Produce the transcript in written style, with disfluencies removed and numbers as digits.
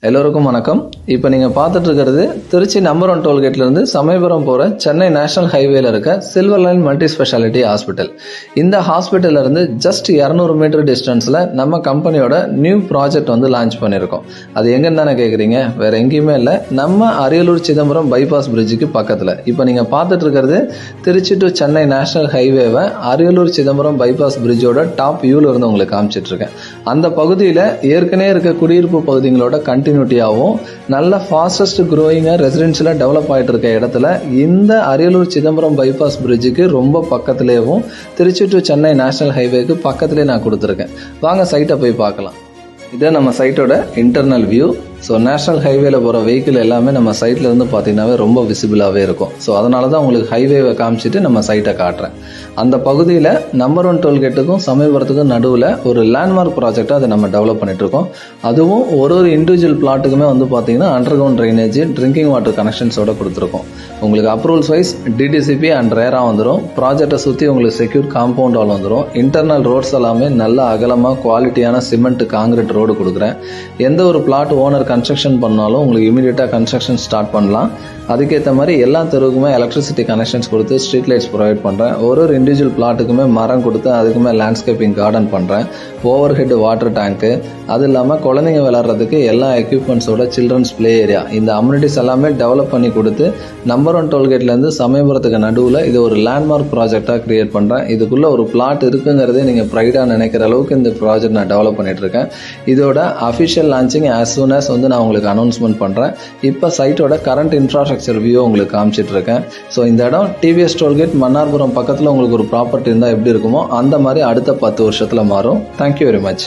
எல்லோருக்கும் வணக்கம். இப்போ நீங்கள் பார்த்துட்டு இருக்கிறது திருச்சி நம்பர் 1 டோல்கேட்லேருந்து சமயபுரம் போகிற சென்னை நேஷனல் ஹைவேல இருக்க silver line multi speciality hospital. இந்த ஹாஸ்பிட்டல்ல இருந்து ஜஸ்ட் 200 மீட்டர் டிஸ்டன்ஸில் நம்ம கம்பெனியோட நியூ ப்ராஜெக்ட் லான்ச் பண்ணியிருக்கோம். அது எங்கன்னு தானே கேட்குறீங்க? வேற எங்கேயுமே இல்லை, நம்ம அரியலூர் சிதம்பரம் பைபாஸ் பிரிட்ஜுக்கு பக்கத்தில். இப்போ நீங்கள் பார்த்துட்டு இருக்கிறது திருச்சி டு சென்னை நேஷனல் ஹைவேவை அரியலூர் சிதம்பரம் பைபாஸ் பிரிட்ஜோட டாப் வியூவில் இருந்து உங்களுக்கு காமிச்சிட்டு இருக்கேன். அந்த பகுதியில் ஏற்கனவே இருக்க குடியிருப்பு பகுதிகளோட கண்டினியூட்டியாகவும் நல்ல ஃபாஸ்டஸ்ட் க்ரோயிங்காக ரெசிடென்ஷியலாக டெவலப் ஆகிட்டு இருக்க இடத்துல இந்த அரியலூர் சிதம்பரம் பைபாஸ் பிரிட்ஜுக்கு ரொம்ப பக்கத்துலேயும் திருச்சி டு சென்னை நேஷனல் ஹைவேக்கு பக்கத்துலேயே நான் கொடுத்துருக்கேன். வாங்க சைட்டை போய் பார்க்கலாம். இதான் நம்ம சைட்டோட இன்டர்னல் வியூ. ஸோ நேஷனல் ஹைவேல போகிற வெஹிக்கிள் எல்லாமே நம்ம சைட்டில் இருந்து பார்த்தீங்கன்னாவே ரொம்ப விசிபிளாகவே இருக்கும். ஸோ அதனால தான் உங்களுக்கு ஹைவேவை காமிச்சிட்டு நம்ம சைட்டை காட்டுறேன். அந்த பகுதியில் நம்பர் 1 டோல்கேட்டுக்கும் சமயபுரத்துக்கும் நடுவில் ஒரு லேண்ட்மார்க் ப்ராஜெக்டாக அதை நம்ம டெவலப் பண்ணிட்டுருக்கோம். அதுவும் ஒரு இண்டிவிஜுவல் பிளாட்டுக்குமே பார்த்தீங்கன்னா underground drainage, drinking water கனெக்ஷன்ஸோட கொடுத்துருக்கோம். உங்களுக்கு அப்ரூவல்ஸ் வைஸ் டிடிசிபி அண்ட் ரேரா வந்துடும். ப்ராஜெக்டை சுற்றி உங்களுக்கு செக்யூர் காம்பவுண்ட் வால் வந்துடும். இன்டர்னல் ரோட்ஸ் எல்லாமே நல்ல அகலமாக குவாலிட்டியான சிமெண்ட் காங்கிரீட் ரோடு கொடுக்குறேன். எந்த ஒரு பிளாட் ஓனர் கன்ஸ்ட்ரக்ஷன் பண்ணாலும் உங்களுக்கு இமீடியட்டாக கன்ஸ்ட்ரக்ஷன் ஸ்டார்ட் பண்ணலாம். அதுக்கேற்ற மாதிரி எல்லா தெருவுக்குமே எலக்ட்ரிசிட்டி கனெக்ஷன்ஸ் கொடுத்து ஸ்ட்ரீட் லைட்ஸ் ப்ரொவைட் பண்ணுறேன். ஒரு இண்டிவிஜுவல் பிளாட்டுக்குமே மரம் கொடுத்து அதுக்குமே லேண்ட்ஸ்கேப்பிங் கார்டன் பண்ணுறேன். ஓவர் ஹெட் வாட்டர் டேங்க்கு, அது இல்லாமல் குழந்தைங்க விளையாடுறதுக்கு எல்லா எக்யூப்மெண்ட்ஸோட சில்ட்ரன்ஸ் பிளே ஏரியா, இந்த அம்யூனிட்டிஸ் எல்லாமே டெவலப் பண்ணி கொடுத்து நம்பர் 1 டோல்கேட்லேருந்து சமயபுரத்துக்கு நடுவில் இது ஒரு லேண்ட்மார்க் ப்ராஜெக்டாக கிரியேட் பண்ணுறேன். இதுக்குள்ளே ஒரு பிளாட் இருக்குங்கிறதே நீங்கள் ப்ரைடாக நினைக்கிற அளவுக்கு இந்த ப்ராஜெக்ட் நான் டெவலப் பண்ணிட்டு இருக்கேன். இதோட official launching as soon as நான் உங்களுக்கு அனௌன்ஸ்மெண்ட் பண்ணுறேன். இப்போ சைட்டோட கரண்ட் இன்ஃப்ராஸ்ட்ரக்சர் வியூ உங்களுக்கு காமிச்சிட்டு இருக்கேன். ஸோ இந்த இடம் டிவிஎஸ் டோல்கேட் மன்னார்புரம் பக்கத்தில் உங்களுக்கு ஒரு ப்ராப்பர்ட்டி இருந்தால் எப்படி இருக்குமோ அந்த மாதிரி அடுத்த 10 வருஷத்தில் மாறும். Thank you very much.